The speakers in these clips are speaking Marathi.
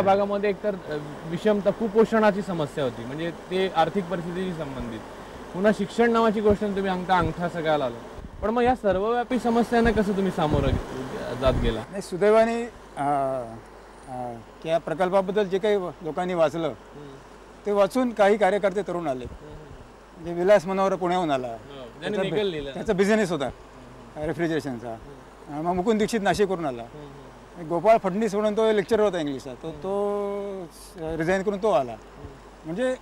भागामध्ये एकतर विषमता कुपोषणाची समस्या होती, म्हणजे ते आर्थिक परिस्थितीशी संबंधित. पुन्हा शिक्षण नावाची गोष्ट तुम्ही अंगठा सगळ्याला आला. पण मग या सर्वव्यापी समस्यांना कसं तुम्ही सामोरं जात गेला? नाही, सुदैवाने त्या प्रकल्पाबद्दल जे काही लोकांनी वाचलं ते वाचून काही कार्यकर्ते तरुण आले. म्हणजे विलास मनोहर पुण्याहून आला, त्याचा बिझनेस होता रेफ्रिजरेशनचा. मग मुकुंद दीक्षित नाशिकवरून आला. गोपाळ फडणवीस म्हणून तो लेक्चरर होता इंग्लिशचा, तो रिझाईन करून तो आला. म्हणजे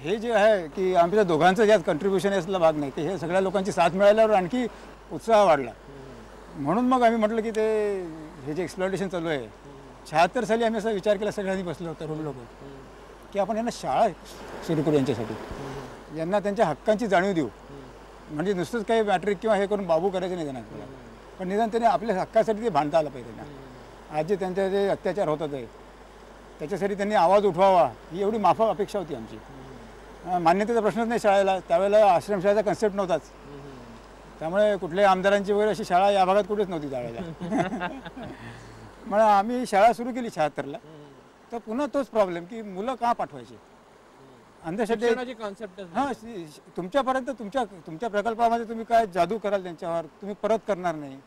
हे जे आहे की आमच्या दोघांचं ज्यात कंट्रीब्युशन असला भाग नाही, की हे सगळ्या लोकांची साथ मिळाल्यावर आणखी उत्साह वाढला. म्हणून मग आम्ही म्हटलं की हे जे एक्सप्लॉयटेशन चालू आहे, 76 साली आम्ही असा विचार केला, सगळ्यांनी बसलो तरुण लोक, की आपण यांना शाळा सुरू करू यांच्यासाठी, यांना त्यांच्या हक्कांची जाणीव देऊ. म्हणजे नुसतंच काही मॅट्रिक किंवा हे करून बाबू करायचं नाही त्यांना, पण निदान त्याने आपल्या हक्कासाठी ते भांडता आलं पाहिजे त्यांना. आज जे त्यांचे जे अत्याचार होतात आहे त्याच्यासाठी त्यांनी आवाज उठवावा, ही एवढी माफक अपेक्षा होती आमची. मान्यतेचा प्रश्नच नाही शाळेला, त्यावेळेला आश्रमशाळेचा कन्सेप्ट नव्हताच. त्यामुळे कुठल्याही आमदारांची वगैरे अशी शाळा या भागात कुठेच नव्हती त्यावेळेला. मग आम्ही शाळा सुरू केली 76ला. तर पुन्हा तोच प्रॉब्लेम की मुलं का पाठवायचे अंधश्रद्धेची कॉन्सेप्ट. हां, तुमच्यापर्यंत तुमच्या प्रकल्पामध्ये तुम्ही काय जादू कराल त्यांच्यावर, तुम्ही परत करणार नाही,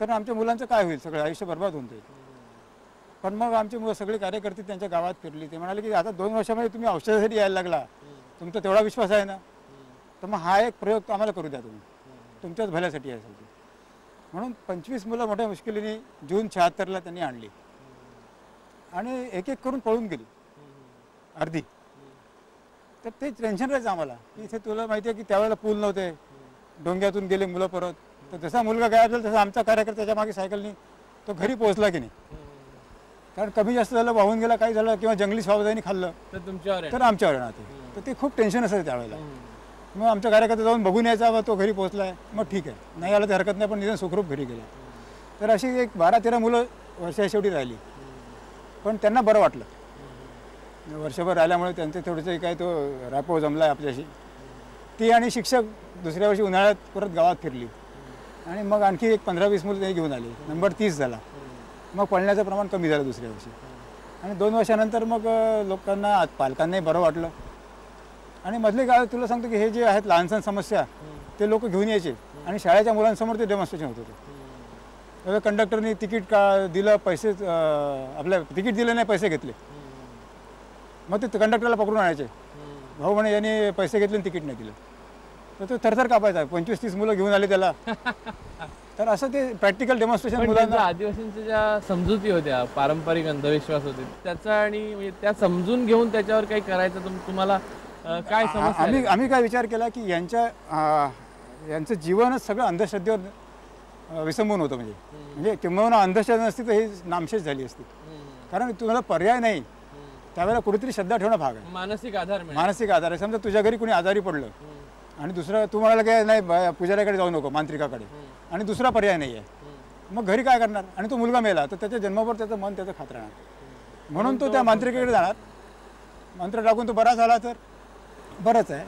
तर आमच्या मुलांचं काय होईल, सगळं आयुष्य बर्बाद होऊन जाईल. पण मग आमची मुलं सगळी कार्यकर्ते त्यांच्या गावात फिरली. ते म्हणाले की आता 2 वर्षामध्ये तुम्ही औषधासाठी यायला लागला, तुमचा तेवढा विश्वास आहे ना, तर मग हा एक प्रयोग आम्हाला करू द्या, तुम्ही तुमच्याच भल्यासाठी यासाठी. म्हणून 25 मुलं मोठ्या मुश्किलीने जून 76ला त्यांनी आणली आणि एक एक करून पळून गेली अर्धी. तर ते टेन्शन राहायचं आम्हाला की इथे तुला माहिती आहे की त्यावेळेला पूल नव्हते, डोंग्यातून गेले मुलं परत. तर जसा मुलगा गायब झाला तसा आमचा कार्यकर्ता त्याच्या मागे सायकलनी तो घरी पोहोचला की नाही. कारण कमी जास्त झालं, वाहून गेला, काही झालं किंवा जंगली स्वावधानी खाल्लं तर आमच्यावर येणार ते. तर ते खूप टेन्शन असायचं त्यावेळेला. मग आमच्या कार्यकर्ता जाऊन बघून यायचा, तो घरी पोहोचला आहे, मग ठीक आहे, नाही आलं तर हरकत नाही, पण निदान सुखरूप घरी गेले. तर अशी एक 12-13 मुलं वर्षा शेवटी राहिली. पण त्यांना बरं वाटलं, वर्षभर राहिल्यामुळे त्यांचं थोडंसं काय तो रॅपो जमला आहे आपल्याशी. ती आणि शिक्षक दुसऱ्या वर्षी उन्हाळ्यात परत गावात फिरली आणि मग आणखी एक 15-20 मुलं त्यांनी घेऊन आली. नंबर 30 झाला. मग पळण्याचं प्रमाण कमी झालं दुसऱ्या वर्षी. आणि 2 वर्षानंतर मग लोकांना, पालकांनाही बरं वाटलं. आणि मधले गाव तुला सांगतो की हे जे आहेत लहानसहान समस्या ते लोक घेऊन यायचे आणि शाळेच्या मुलांसमोर ते डेमॉन्स्ट्रेशन होत होते. त्यावेळेस कंडक्टरनी तिकीट दिलं, पैसे आपल्या तिकीट दिलं नाही, पैसे घेतले. मग ते कंडक्टरला पकडून आणायचे, भाऊ म्हणे याने पैसे घेतले आणि तिकीट नाही दिलं. तर तो थरथर कापायचा. 25-30 मुलं घेऊन आले त्याला. तर असं ते प्रॅक्टिकल डेमॉन्स्ट्रेशन मुलांना. आदिवासींच्या ज्या समजुती होत्या, पारंपरिक अंधविश्वास होते, त्याचा आणि त्या समजून घेऊन त्याच्यावर काही करायचं तुम्हाला काय समस्या? आम्ही काय विचार केला की यांचं जीवनच सगळं अंधश्रद्धेवर विसंबून होतं. म्हणजे किंवा अंधश्रद्धा नसती तर ही नामशेष झाली असती. कारण तुम्हाला पर्याय नाही, त्यावेळेला कुठेतरी श्रद्धा ठेवणं भाग आहे. मानसिक आधार आहे. समजा तुझ्या घरी कोणी आजारी पडलं आणि दुसरं तू म्हणाला काय नाही पुजाऱ्याकडे जाऊ नको, मांत्रिकाकडे, आणि दुसरा पर्याय नाही आहे, मग घरी काय करणार? आणि तो मुलगा मेला तर त्याच्या जन्मावर त्याचं मन त्याचं खात राहणार. म्हणून तो त्या मांत्रिकेकडे जाणार, मंत्र टाकून तो बरा झाला तर बरंच आहे,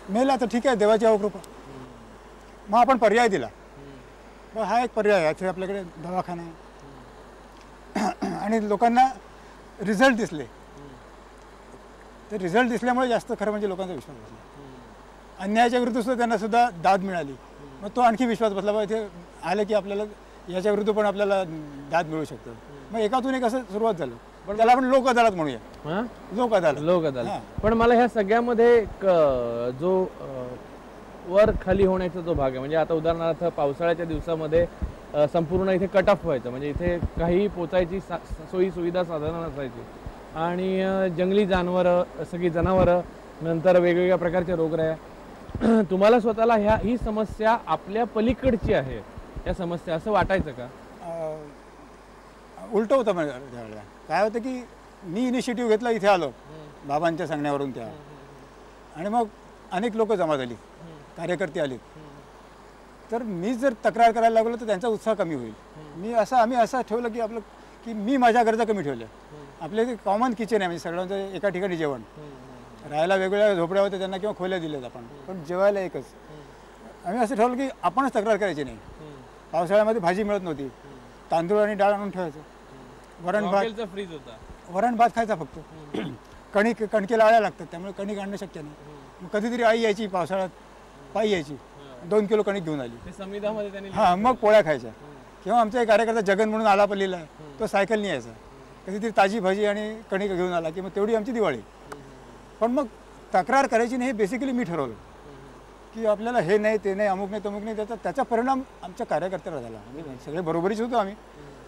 मेला तर ठीक आहे, देवाची अवकृपा. मग आपण पर्याय दिला. मग हा एक पर्याय आहे. आपल्याकडे दवाखाना आहे आणि लोकांना रिझल्ट दिसले. ते रिझल्ट दिसल्यामुळे जास्त खरं म्हणजे लोकांचा विश्वास बसला. अन्यायाच्या विरुद्ध सुद्धा त्यांना सुद्धा दाद मिळाली. मग तो आणखी विश्वास बसला, बा इथे आलं की आपल्याला याच्या विरुद्ध पण आपल्याला दाद मिळू शकतं. मग एकातून एक असं सुरुवात झालं. पण त्याला आपण लोक अदालत म्हणूया. लोक अदालत. पण मला ह्या सगळ्यामध्ये जो वर खाली होण्याचा जो भाग आहे, म्हणजे आता उदाहरणार्थ पावसाळ्याच्या दिवसामध्ये संपूर्ण इथे कट ऑफ व्हायचं, म्हणजे इथे काही पोचायची सोयी सुविधा साधनं नसायची आणि जंगली जनावरं, सगळी जनावरं, नंतर वेगवेगळ्या प्रकारचे रोगराया. तुम्हाला स्वतःला ही समस्या आपल्या पलीकडची आहे या समस्या असं वाटायचं का? उलट होतं. म्हणजे त्यावेळेला काय होतं की मी इनिशिएटिव्ह घेतला, इथे आलो बाबांच्या सांगण्यावरून त्या, आणि मग अनेक लोक जमा झाली, कार्यकर्ते आले. तर मी जर तक्रार करायला लागलो तर त्यांचा उत्साह कमी होईल. आम्ही असं ठेवलं की आपलं की मी माझ्या गरजा कमी ठेवल्या. आपल्या इथे कॉमन किचन आहे, म्हणजे सगळ्यांचं एका ठिकाणी जेवण, राहायला वेगवेगळ्या झोपड्या होत्या त्यांना किंवा खोल्या दिल्यात आपण, पण जेवायला एकच. आम्ही असं ठरवलं की आपणच तक्रार करायची नाही. पावसाळ्यामध्ये भाजी मिळत नव्हती, तांदूळ आणि डाळ आणून ठेवायचं, वरण भात फ्रीज होता. वरण भात खायचा फक्त. कणकेला आळ्या लागतात, त्यामुळे कणिक आणणं शक्य नाही. मग कधीतरी आई यायची पावसाळ्यात, पायी यायची, 2 किलो कणिक घेऊन आली. संविधानामध्ये त्यांनी हां, मग पोळ्या खायच्या. किंवा आमचा एक कार्यकर्ता जगन म्हणून आलापल्लीला आहे, तो सायकलने यायचा. कधीतरी ताजी भाजी आणि कणिक घेऊन आला की मग तेवढी आमची दिवाळी. पण मग तक्रार करायची नाही हे बेसिकली मी ठरवलं की आपल्याला हे नाही, ते नाही, अमुक नाही, तमुक नाही. त्याचा परिणाम आमच्या कार्यकर्त्याला झाला. म्हणजे सगळे बरोबरीच होतो आम्ही,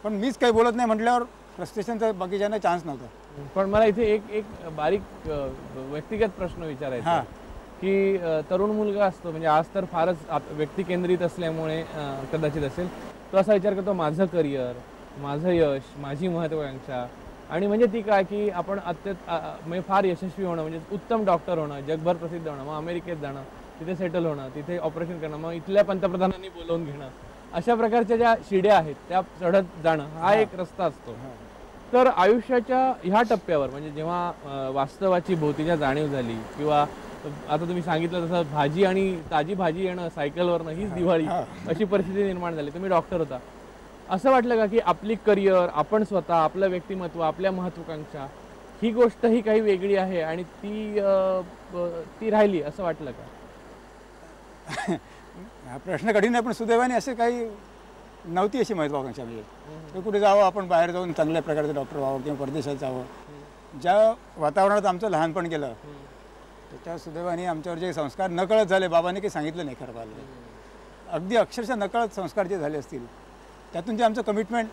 पण मीच काही बोलत नाही म्हटल्यावर फ्रस्ट्रेशनचा बाकीच्यांना चान्स नव्हता. पण मला इथे एक बारीक व्यक्तिगत प्रश्न विचारायचा आहे की तरुण मुलगा असतो, म्हणजे आज तर फारच व्यक्ती केंद्रित असल्यामुळे कदाचित असेल, तो असा विचार करतो माझं करिअर, माझं यश, माझी महत्त्वाकांक्षा, आणि म्हणजे ती काय की आपण म्हणजे फार यशस्वी होणं, म्हणजे उत्तम डॉक्टर होणं, जगभर प्रसिद्ध होणं, मग अमेरिकेत जाणं, तिथे सेटल होणं, तिथे ऑपरेशन करणं, मग इथल्या पंतप्रधानांनी बोलवून घेणं, अशा प्रकारच्या ज्या शिड्या आहेत त्या चढत जाणं, हा एक रस्ता असतो. तर आयुष्याच्या ह्या टप्प्यावर, म्हणजे जेव्हा वास्तवाची भोवतीच्या जाणीव झाली, किंवा आता तुम्ही सांगितलं तसं भाजी आणि ताजी भाजी येणं सायकलवरनं, हीच दिवाळी, अशी परिस्थिती निर्माण झाली. तुम्ही डॉक्टर होता, असं वाटलं का की आपली करिअर, आपण स्वतः, आपलं व्यक्तिमत्व, आपल्या महत्त्वाकांक्षा, ही गोष्ट ही काही वेगळी आहे आणि ती राहिली, असं वाटलं का? हा प्रश्न कठीण आहे, पण सुदैवाने असे काही नव्हती अशी महत्त्वाकांक्षा. म्हणजे कुठे जावं, आपण बाहेर जाऊन चांगल्या प्रकारचं डॉक्टर व्हावं किंवा परदेशात जावं. ज्या वातावरणात आमचं लहानपण गेलं त्याच्या सुदैवाने आमच्यावर जे संस्कार नकळत झाले, बाबांनी काही सांगितलं नाही खरं पाहिलं, अगदी अक्षरशः नकळत संस्कार जे झाले असतील, त्यातून जे आमचं कमिटमेंट,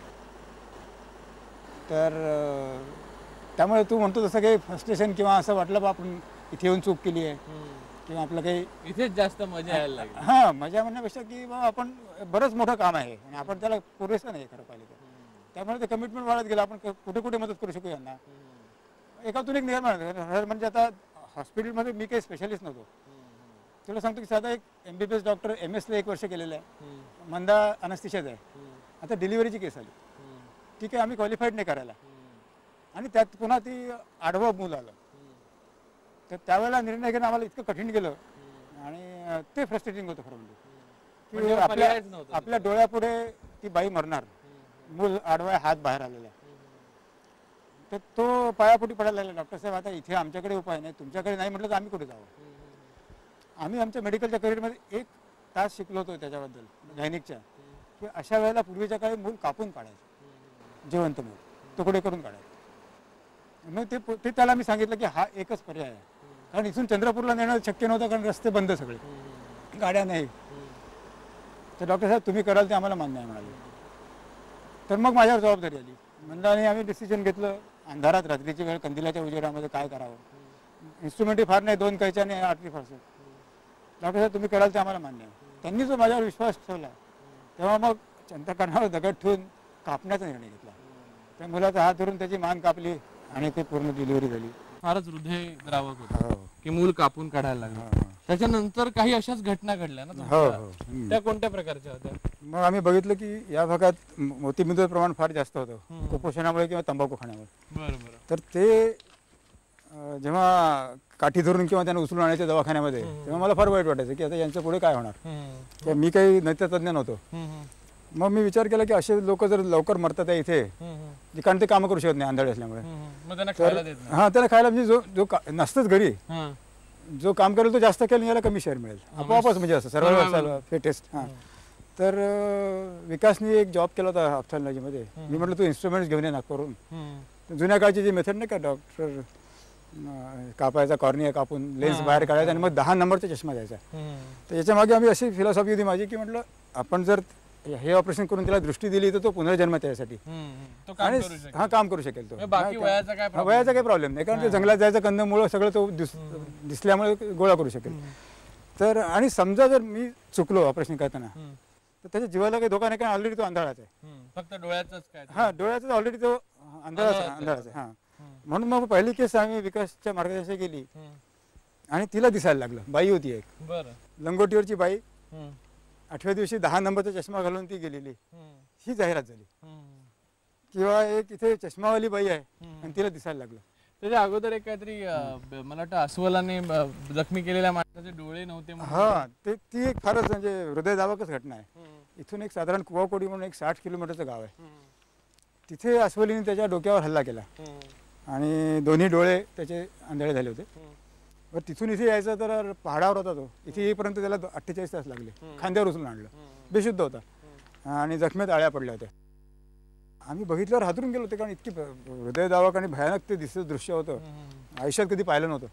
तर त्यामुळे तू म्हणतो तसं काही फ्रस्ट्रेशन किंवा असं वाटलं बा आपण इथे येऊन चूक केली आहे किंवा आपलं काही इथेच जास्त मजा यायला लागली. हां, मजा म्हणण्यापेक्षा की बाबा आपण बरंच मोठं काम आहे आणि आपण त्याला पुरेसं नाही खरं पाहिलं तर. त्यामुळे ते कमिटमेंट वाढत गेलं, आपण कुठे कुठे मदत करू शकू यांना. एकातून एक निर्माण म्हणजे आता हॉस्पिटलमध्ये मी काही स्पेशालिस्ट नव्हतो. तुला सांगतो की साधा एक MBBS डॉक्टर MS-ला 1 वर्ष केलेलं आहे, मंदा अनस्थिशियात आहे. आता डिलिव्हरीची केस आली, ठीक आहे, आम्ही क्वालिफाईड नाही करायला, आणि त्यात पुन्हा ती आडवं मूल आलं. तर त्यावेळेला निर्णय घेणं आम्हाला इतकं कठीण गेलं, आणि ते फ्रस्ट्रेटिंग होतं खरं म्हणजे की आपल्या डोळ्यापुढे ती बाई मरणार, मूल आडवा, हात बाहेर आलेला. तर तो पायापोटी पडायला लागला, डॉक्टर साहेब आता इथे आमच्याकडे उपाय नाही, तुमच्याकडे नाही म्हटलं तर आम्ही कुठे जावं. आम्ही आमच्या मेडिकलच्या करिअरमध्ये 1 तास शिकलो होतो त्याच्याबद्दल, गायनिकच्या, की अशा वेळेला पूर्वीच्या काळी मूल कापून काढायचं, जिवंत मूल तुकडे करून काढायचं. मग ते त्याला मी सांगितलं की हा एकच पर्याय आहे, कारण इथून चंद्रपूरला नेणं शक्य नव्हतं, कारण रस्ते बंद, सगळे गाड्या नाही. तर डॉक्टर साहेब तुम्ही कराल ते आम्हाला मान्य आहे म्हणाले. तर मग माझ्यावर जबाबदारी आली. मंडळाने आम्ही डिसिजन घेतलं, अंधारात रात्रीची वेळ, कंदिलाच्या उजेडामध्ये काय करावं. इन्स्ट्रुमेंटही फार नाही, 2 कैच्या आणि 8 रिफर्स. डॉक्टर साहेब तुम्ही कराल ते आम्हाला मान्य आहे. त्यांनी जो माझ्यावर विश्वास ठेवला, तेव्हा मग चंद्रकांडावर दगड ठेवून कापण्याचा निर्णय घेतला. त्या मुलाचा हात धरून त्याची मान कापली आणि ते पूर्ण डिलिव्हरी झाली. फारच हृदयद्रावक होतं की मूल कापून काढायला लागलं. त्याच्यानंतर काही अशाच घटना घडल्या ना, त्या कोणत्या प्रकारच्या होत्या? मग आम्ही बघितलं की या भागात मोतीबिंदूचं प्रमाण फार जास्त होतं, कुपोषणामुळे किंवा तंबाखू खाण्यामुळे. बरोबर. तर ते जेव्हा काठी धरून किंवा त्यांना उचलून आणायच्या दवाखान्यामध्ये, तेव्हा मला फार वाईट वाटायचं की आता यांच्या पुढे काय होणार. किंवा मी काही नैतिकतज्ञ नव्हतो. मग मी विचार केला की असे लोक जर लवकर मरतात आहे इथे, कारण ते कामं करू शकत नाही आंधळे असल्यामुळे. हां, त्याला खायला म्हणजे जो नसतंच घरी, जो काम करेल तो जास्त केलं, याला कमी शेअर मिळेल आपोआपच, म्हणजे असं सर्वांना फिटेस्ट. हां, तर विकासने एक जॉब केला होता ऑप्थॅल्मॉलॉजीमध्ये. मी म्हटलं तू इन्स्ट्रुमेंट्स घेऊन ये नागपूरहून. जुन्या काळची जी मेथड नाही का, डॉक्टर कापायचा, कॉर्निया कापून लेन्स बाहेर काढायचा आणि मग 10 नंबरचा चष्मा द्यायचा. तर याच्या मागे आम्ही अशी फिलॉसॉफी होती माझी की म्हटलं आपण जर हे ऑपरेशन करून त्याला दृष्टी दिली तर तो पुनर्जन्म त्यासाठी हा काम करू शकेल. तो वयाचा काही प्रॉब्लेम नाही, कारण ते जंगलात जायचं, कंदमुळं सगळं तो दिसल्यामुळे गोळा करू शकेल. तर आणि समजा जर मी चुकलो ऑपरेशन करताना, तर त्याच्या जीवाला काही धोका नाही, कारण ऑलरेडी तो अंधाराचा आहे. फक्त डोळ्याचाच काय? हा, डोळ्याचा ऑलरेडी तो अंधाराचा आहे. हा, म्हणून मग पहिली केस आम्ही विकासच्या मार्गदर्शन केली आणि तिला दिसायला लागलं. बाई होती एक लंगोटीवरची बाई, 8व्या दिवशी 10 नंबरचा चष्मा घालून ती गेलेली, ही जाहिरात झाली. किंवा एक इथे चष्मावाली बाई आहे आणि तिला दिसायला लागलं. त्याच्या अगोदर एक काहीतरी मला वाटतं अस्वलाने जखमी केलेल्या माणसाचे डोळे नव्हते. हा, ती एक फारच म्हणजे हृदयदावकच घटना आहे. इथून एक साधारण कुवाकोडी म्हणून एक 60 किलोमीटरचं गाव आहे. तिथे अस्वलीने त्याच्या डोक्यावर हल्ला केला आणि दोन्ही डोळे त्याचे आंधळे झाले होते. बरं तिथून इथे यायचं तर पहाडावर होता तो. इथे येईपर्यंत त्याला 48 तास लागले. खांद्यावर उचलून आणलं. बेशुद्ध होता आणि जखमेत आळ्या पडल्या होत्या. आम्ही बघितल्यावर हादरून गेलो होते, कारण इतकी हृदयदावक आणि भयानक ते दिसतं दृश्य होतं. आयुष्यात कधी पाहिलं नव्हतं.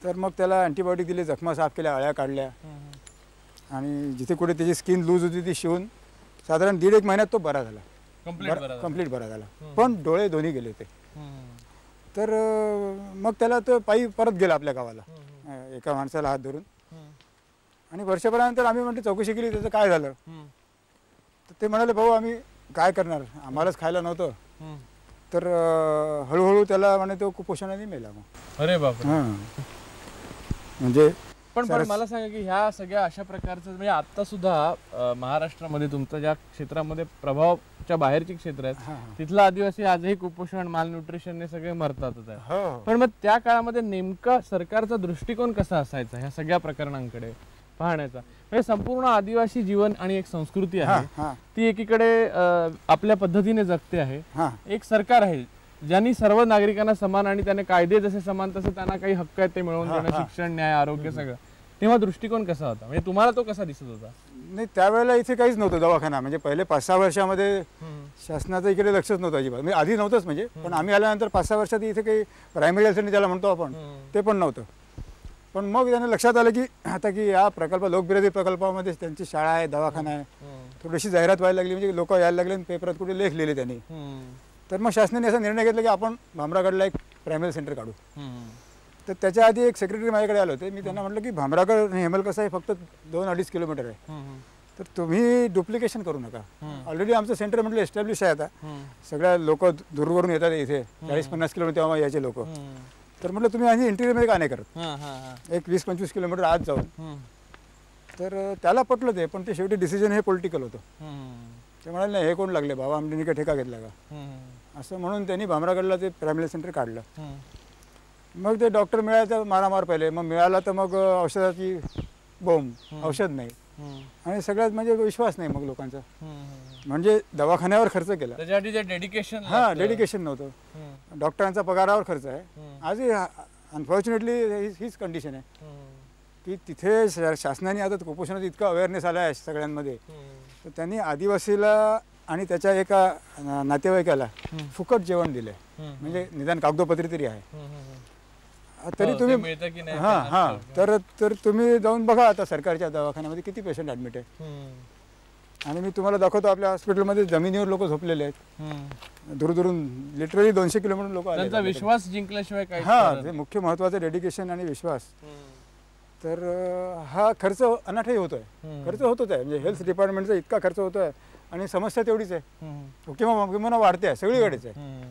तर मग त्याला अँटीबायोटिक दिली, जखमा साफ केल्या, आळ्या काढल्या आणि जिथे कुठे त्याची स्किन लूज होती ती शिवून साधारण 1.5 महिन्यात तो बरा झाला. कंप्लीट बरा झाला. पण डोळे दोन्ही गेले होते. तर मग त्याला तो पायी परत गेला आपल्या गावाला, एका माणसाला हात धरून. आणि वर्षभरानंतर आम्ही म्हणतो चौकशी केली त्याचं काय झालं. तर ते म्हणाले, भाऊ आम्ही काय करणार, आम्हालाच खायला नव्हतं. तर हळूहळू त्याला म्हणे तो कुपोषणाने मेला. मग अरे बाप. म्हणजे पण मला सांगा की ह्या सगळ्या अशा प्रकारचं म्हणजे आता सुद्धा महाराष्ट्रामध्ये तुमच्या ज्या क्षेत्रामध्ये प्रभावाच्या बाहेरची क्षेत्र आहेत तिथला आदिवासी आजही कुपोषण मालन्यूट्रिशनने सगळे मरतातच आहे. पण मग त्या काळामध्ये नेमका सरकारचा दृष्टिकोन कसा असायचा ह्या सगळ्या प्रकरणांकडे पाहण्याचा. म्हणजे संपूर्ण आदिवासी जीवन आणि एक संस्कृती आहे ती एकीकडे आपल्या पद्धतीने जगते आहे. एक सरकार आहे ज्यांनी सर्व नागरिकांना समान आणि त्याने कायदे जसे समान तसे त्यांना काही हक्क आहेत ते मिळवून देणं, शिक्षण, न्याय, आरोग्य सगळं. तेव्हा दृष्टिकोन कसा होता, म्हणजे तुम्हाला तो कसा दिसत होता? नाही त्यावेळेला इथे काहीच नव्हतं दवाखाना. म्हणजे पहिले 5-6 वर्षामध्ये शासनाचं इकडे लक्षच नव्हतं अजिबात. म्हणजे आधी नव्हतंच. म्हणजे पण आम्ही आल्यानंतर 5-6 वर्षात इथे काही प्रायमरी हेल्थ सेंटर ज्याला म्हणतो आपण ते पण नव्हतं. पण मग त्यांना लक्षात आलं की आता की या प्रकल्प लोकविरोधी प्रकल्पामध्ये त्यांची शाळा आहे, दवाखाना आहे, थोडीशी जाहिरात व्हायला लागली. म्हणजे लोक यायला लागले, पेपरात कुठे लेख लिहिले त्यांनी. तर मग शासनाने असा निर्णय घेतला की आपण भामरागडला एक प्रायमरी सेंटर काढू. तर त्याच्या आधी एक सेक्रेटरी माझ्याकडे आले होते. मी त्यांना म्हटलं की भामरागड आणि हेमलकसा हे फक्त 2-2.5 किलोमीटर आहे. तर तुम्ही डुप्लिकेशन करू नका. ऑलरेडी आमचं सेंटर म्हटलं एस्टॅब्लिश आहे. आता सगळ्या लोक दूरवरून येतात इथे, 40-50 किलोमीटर तेव्हा यायचे लोक. तर म्हटलं तुम्ही आणि इंटिरियरमध्ये का नाही करत, एक 20-25 किलोमीटर आत जाऊन. तर त्याला पटलं ते. पण ते शेवटी डिसिजन हे पॉलिटिकल होतं. ते म्हणाले नाही हे कोण लागले बाबा, आमने काय ठेका घेतला का, असं म्हणून त्यांनी भामरागडला ते प्रायमरी सेंटर काढलं. मग ते डॉक्टर मिळायचं मारामार पहिले. मग मिळाला तर मग औषधाची बोंब, औषध नाही. आणि सगळ्यात म्हणजे विश्वास नाही मग लोकांचा. म्हणजे दवाखान्यावर खर्च केला, डेडिकेशन डेडिकेशन नव्हतं. डॉक्टरांचा पगारावर खर्च आहे. आजही अनफॉर्च्युनेटली हीच कंडिशन आहे की तिथे शासनाने आता कुपोषणाचा इतका अवेअरनेस आला आहे सगळ्यांमध्ये. तर त्यांनी आदिवासीला आणि त्याच्या एका नातेवाईकाला फुकट जेवण दिलंय. म्हणजे निदान कागदोपत्री तरी आहे. तरी तुम्ही तर तुम्ही जाऊन बघा आता सरकारच्या दवाखान्यामध्ये किती पेशंट ॲडमिट आहे. आणि मी तुम्हाला दाखवतो आपल्या हॉस्पिटलमध्ये जमिनीवर लोक झोपलेले आहेत. दूरदूरून लिटरली 200 किलोमीटर लोक आले. त्यांचा विश्वास जिंकल्याशिवाय काय. ते मुख्य महत्वाचं डेडिकेशन आणि विश्वास. तर हा खर्च अनाठही होतोय. खर्च होतोच आहे. म्हणजे हेल्थ डिपार्टमेंटचा इतका खर्च होतोय आणि समस्या तेवढीच आहे किंवा वाढते आहे सगळीकडेच आहे.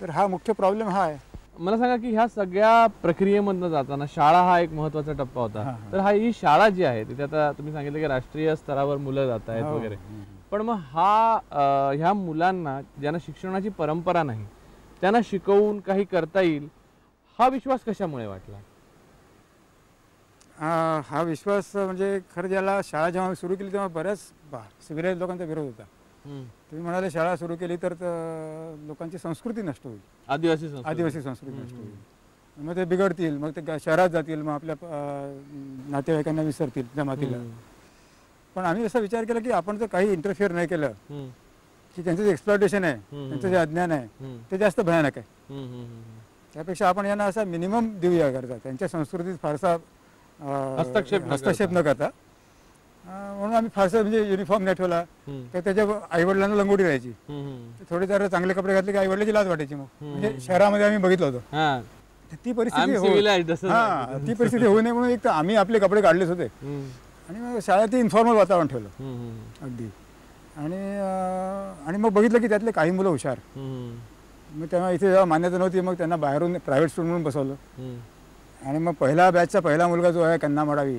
तर हा मुख्य प्रॉब्लेम हा आहे. मला सांगा की ह्या सगळ्या प्रक्रियेमधनं जाताना शाळा हा एक महत्वाचा टप्पा होता. तर ही शाळा जी आहे तिथे आता तुम्ही सांगितलं की राष्ट्रीय स्तरावर मुलं जात आहेत वगैरे. पण मग ह्या मुलांना ज्यांना शिक्षणाची परंपरा नाही त्यांना शिकवून काही करता येईल हा विश्वास कशामुळे वाटला? हा विश्वास म्हणजे खरं ज्याला शाळा जेव्हा सुरू केली तेव्हा बऱ्याच सिव्हिलाइज लोकांचा विरोध होता. तुम्ही म्हणाले शाळा सुरू केली तर लोकांची संस्कृती नष्ट होईल, आदिवासी संस्कृती नष्ट होईल, मग ते बिघडतील, मग ते शहरात जातील, मग आपल्या नातेवाईकांना विसरतील, जमातीला. पण आम्ही असा विचार केला की आपण जर काही इंटरफिअर नाही केलं की त्यांचं जे एक्सप्लॉयटेशन आहे, त्यांचं जे अज्ञान आहे ते जास्त भयानक आहे. त्यापेक्षा आपण यांना असा मिनिमम देऊया करता, त्यांच्या संस्कृतीत फारसा हस्तक्षेप न करता. म्हणून आम्ही फारसं म्हणजे युनिफॉर्म नाही ठेवला. तर त्याच्या आईवडिलांना लंगोटी राहायची. थोडे जरा चांगले कपडे घातले की आईवडिलाची लाज वाटायची. मग म्हणजे शहरामध्ये आम्ही बघितलं होतं. ती परिस्थिती होऊ नये म्हणून एक तर आम्ही आपले कपडे काढलेच होते आणि मग शाळेत इन्फॉर्मल वातावरण ठेवलं अगदी. आणि मग बघितलं की त्यातले काही मुलं हुशार. मग तेव्हा इथे जेव्हा मान्यता नव्हती मग त्यांना बाहेरून प्रायव्हेट स्टुडंट म्हणून बसवलं. आणि मग पहिला बॅचचा पहिला मुलगा जो आहे कन्ना मडावी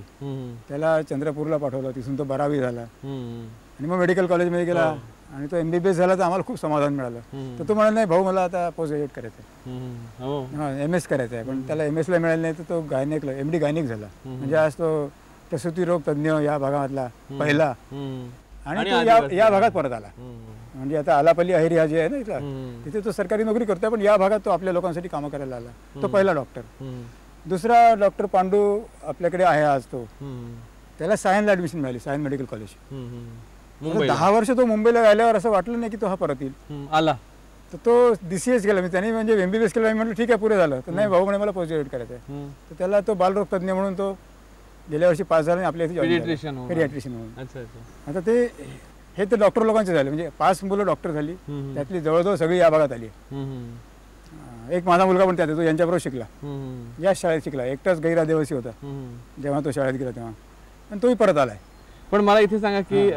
त्याला चंद्रपूरला पाठवलं. तिथून तो 12वी झाला आणि मग मेडिकल कॉलेजमध्ये गेला आणि तो MBBS झाला. तर आम्हाला खूप समाधान मिळालं. तर तो म्हणाला नाही भाऊ मला आता पोस्ट ग्रॅज्युएट करायचं आहे, MS करायचं आहे. पण त्याला MS ला मिळालं नाही तर तो गायनेकला MD गायनेक झाला. म्हणजे आज तो प्रसूती रोग तज्ज्ञ या भागामधला पहिला. आणि तो या भागात परत आला. म्हणजे आता आलापल्ली अहेरी हा जे आहे ना इथला, तिथे तो सरकारी नोकरी करतोय, पण या भागात तो आपल्या लोकांसाठी कामं करायला आला. तो पहिला डॉक्टर. दुसरा डॉक्टर पांडू आपल्याकडे आहे आज, तो त्याला सायन्सला ॲडमिशन मिळाली, सायन्स मेडिकल कॉलेज. 10 वर्ष तो मुंबईला राहिल्यावर असं वाटलं नाही की तो हा परत येईल. आला तर तो DCS केला. मी त्याने म्हणजे MBBS केला. मी म्हटलं ठीक आहे, पुरे झालं. तर नाही भाऊ म्हणे मला पोस्ट ग्रॅज्युएट करायचं आहे. तर त्याला तो बालरोग तज्ञ म्हणून तो गेल्या वर्षी पास झाला आणि आपल्या इथे पेडियाट्रिशियन म्हणून. आता ते हे तर डॉक्टर लोकांचे झाले, म्हणजे 5 मुलं डॉक्टर झाली, त्यातली जवळजवळ सगळी या भागात आली. एक माझा मुलगा पण त्यात, तो यांच्याबरोबर शिकला, याच शाळेत शिकला. एकटाच गैर आदिवासी होता जेव्हा तो शाळेत गेला तेव्हा, पण तोही परत आलाय. पण मला इथे सांगा की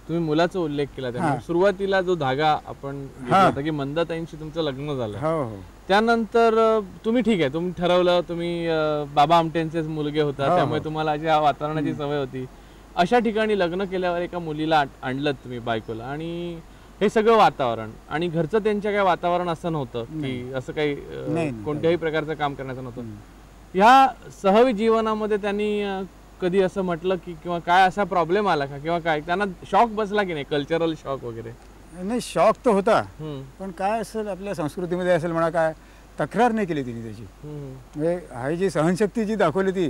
तुम्ही मुलाचा उल्लेख केला, त्यामुळे सुरुवातीला जो धागा आपण घेतला होता की मंदाताईंशी तुमचं लग्न झालं, हो हो, त्यानंतर तुम्ही ठीक आहे, तुम्ही ठरवलं, तुम्ही बाबा आमटेंचेच मुलगे होता, त्यामुळे तुम्हाला अशी वातावरणाची सवय होती. अशा ठिकाणी लग्न केल्यावर एका मुलीला आणलं तुम्ही, बायकोला, आणि हे सगळं वातावरण आणि घरचं त्यांच्या काही वातावरण असं नव्हतं की असं काही कोणत्याही प्रकारचं काम करण्याचं नव्हतं. ह्या सहवी जीवनामध्ये त्यांनी कधी असं म्हटलं की किंवा काय असा प्रॉब्लेम आला का, किंवा काय त्यांना शॉक बसला की नाही, कल्चरल शॉक वगैरे? नाही, शॉक तर होता, पण काय असेल आपल्या संस्कृतीमध्ये असेल म्हणा, काय तक्रार नाही केली तिने त्याची. म्हणजे ही जी सहनशक्ती जी दाखवली ती,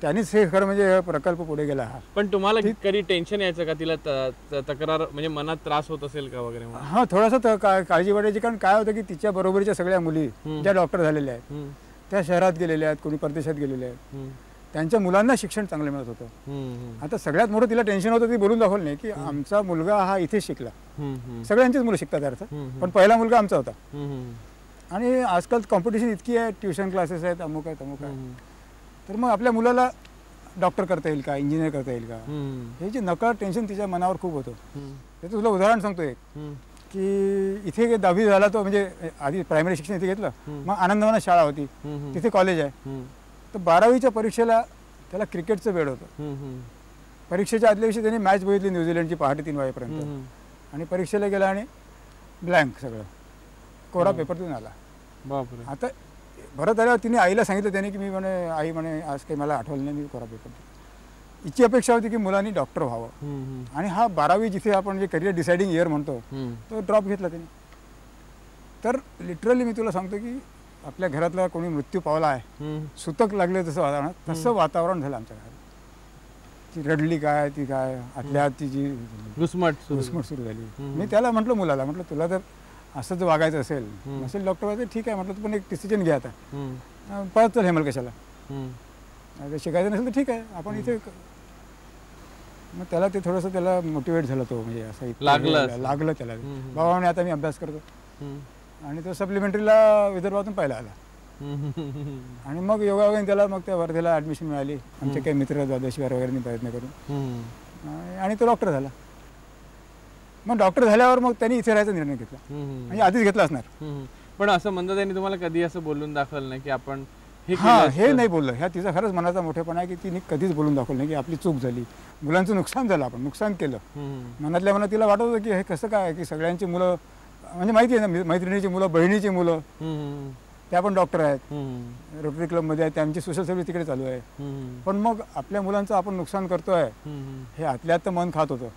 त्यांनीच हे खरं म्हणजे प्रकल्प पुढे गेला. पण तुम्हाला कधी टेन्शन यायचं का, तिला तक्रार म्हणजे मनात त्रास होत असेल का वगैरे? हा, थोडासा काळजी वाटायची. कारण काय होतं की तिच्या बरोबरीच्या सगळ्या मुली ज्या डॉक्टर झालेल्या आहेत, त्या शहरात गेलेल्या आहेत, कोणी परदेशात गेलेल्या आहेत, त्यांच्या मुलांना शिक्षण चांगलं मिळत होतं. आता सगळ्यात मोठं तिला टेन्शन होतं, ती बोलून दाखवलं नाही की आमचा मुलगा हा इथे शिकला. सगळ्यांचीच मुलं शिकतात अर्थ, पण पहिला मुलगा आमचा होता. आणि आजकाल कॉम्पिटिशन इतकी आहे, ट्युशन क्लासेस आहेत, अमुक आहे तमुक आहे, तर मग आपल्या मुलाला डॉक्टर करता येईल का, इंजिनियर करता येईल का, हे जे नकळत टेन्शन तिच्या मनावर खूप होतं. त्याचं तुला उदाहरण सांगतो एक, की इथे 10वी झाला तो, म्हणजे आधी प्रायमरी शिक्षण इथे घेतलं, मग आनंदवनात शाळा होती, तिथे कॉलेज आहे. तर 12वीच्या परीक्षेला त्याला क्रिकेटचं वेळ होतं. परीक्षेच्या आदल्या दिवशी त्यांनी मॅच बघितली न्यूझीलंडची पहाटे 3 वाजेपर्यंत, आणि परीक्षेला गेला आणि ब्लँक, सगळं कोरा पेपर देऊन आला. आता परत आल्यावर तिने आईला सांगितलं त्याने की मी म्हणे, आई म्हणे आज काही मला आठवलं नाही, मी कोरा पेपर देतो. हिची अपेक्षा होती की मुलांनी डॉक्टर व्हावं, आणि हा 12वी जिथे आपण जे करिअर डिसाइडिंग इयर म्हणतो तो ड्रॉप घेतला त्याने. तर लिटरली मी तुला सांगतो की आपल्या घरातला कोणी मृत्यू पावला आहे, सुतक लागले तसं वातावरण झालं आमच्या घरात. ती रडली काय, ती काय आतल्या आत तिची घुसमट सुरू झाली. मी त्याला म्हटलं, मुलाला म्हटलं, तुला जर असं जर वागायचं असेल डॉक्टर व्हायचं, ठीक आहे म्हटलं, तू पण एक डिसिजन घ्या, आता परत चल हेमल कशाला, शिकायचं नसेल तर ठीक आहे आपण इथे. मग त्याला ते थोडंसं त्याला मोटिवेट झालं, तो म्हणजे असं लागलं त्याला, बाबा म्हणे आता मी अभ्यास करतो. आणि तो सप्लिमेंटरीला विदर्भातून पहिला आला, आणि मग योगायोगाने त्याला मग त्या वर्धेला ॲडमिशन मिळाली, आमचे काही मित्र द्वादशीवार वगैरे प्रयत्न करून, आणि तो डॉक्टर झाला. मग डॉक्टर झाल्यावर मग त्यांनी इथे राहायचा निर्णय घेतला, म्हणजे आधीच घेतला असणार. पण असं म्हणतात त्यांनी तुम्हाला कधी असं बोलून दाखवलं नाही की आपण हे नाही बोललं. ह्या तिचा खरंच मनाचा मोठेपणा आहे की तिने कधीच बोलून दाखवलं नाही की आपली चूक झाली, मुलांचं नुकसान झालं, आपण नुकसान केलं. मनातल्या मनात तिला वाटत होतं की हे कसं काय की सगळ्यांची मुलं, म्हणजे माहिती आहे ना, मैत्रिणीची मुलं, बहिणीची मुलं, त्या पण डॉक्टर आहेत, रोटरी क्लबमध्ये आहेत, त्यांची सोशल सर्व्हिस तिकडे चालू आहे, पण मग आपल्या मुलांचं आपण नुकसान करतोय हे आतल्यात तर मन खात होतं.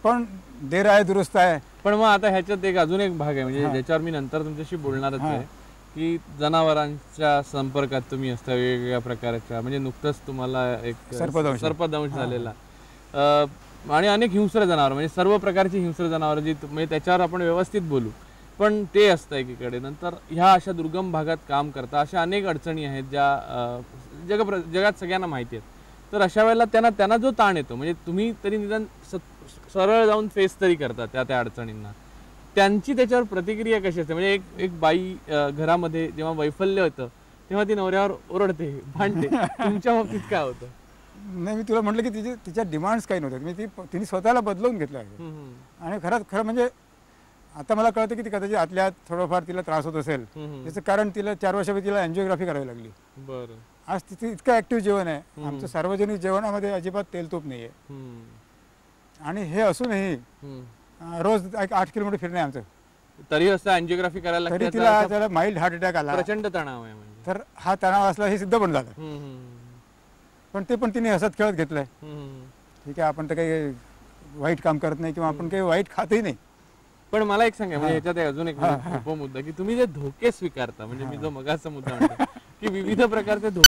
पण देर आहे दुरुस्त आहे. पण मग आता ह्याच्यात एक अजून एक भाग आहे, म्हणजे ज्याच्यावर मी नंतर तुमच्याशी बोलणारच आहे, की जनावरांच्या संपर्कात तुम्ही असता वेगवेगळ्या प्रकारच्या, म्हणजे नुकतंच तुम्हाला एक सर्पदंश झालेला, आणि अनेक हिंस्र जनावर, म्हणजे सर्व प्रकारची हिंस्र जनावर जी, म्हणजे त्याच्यावर आपण व्यवस्थित बोलू, पण ते असतं एकीकडे. नंतर ह्या अशा दुर्गम भागात काम करता अशा अनेक अडचणी आहेत ज्या जगात सगळ्यांना माहिती आहेत. तर अशा वेळेला त्यांना जो ताण येतो, म्हणजे तुम्ही तरी निदान सरळ जाऊन फेस तरी करता त्या अडचणींना, त्यांची त्याच्यावर प्रतिक्रिया कशी असते? म्हणजे एक बाई घरामध्ये जेव्हा वैफल्य होतं तेव्हा ती नवऱ्यावर ओरडते, भांडते, तुमच्या बाबतीत काय होतं? नाही, मी तुला म्हटलं की तिच्या डिमांड्स काही नव्हत्या, तिने स्वतःला बदलवून घेतलं आहे. आणि खरं म्हणजे आता मला कळतं की ती कदाचित आतल्या थोडंफार तिला त्रास होत असेल, त्याचं कारण तिला 4 वर्षापूर्वी तिला एन्जिओग्राफी करावी लागली. बरं. आज तिथे इतकं ऍक्टिव्ह जेवण आहे, आमचं सार्वजनिक जेवणामध्ये अजिबात तेलतूप नाही आहे, आणि हे असूनही रोज 8 किलोमीटर फिरणे आमचं, तरी असं एन्जिओग्राफी करायला तरी तिला माइल्ड हार्ट अटॅक आला, प्रचंड तणाव आहे. तर हा तणाव असला हे सिद्ध पण झालं, पण तिने हसत खेळत घेतलंय. ठीक आहे, आपण तर काही वाईट काम करत नाही किंवा आपण काही वाईट खातही नाही. पण मला एक सांगा, म्हणजे ह्याच्यात अजून एक उपमुद्दा की तुम्ही जे धोके स्वीकारता, म्हणजे मी जो मगाचा मुद्दा म्हणतो की विविध प्रकारचे धोके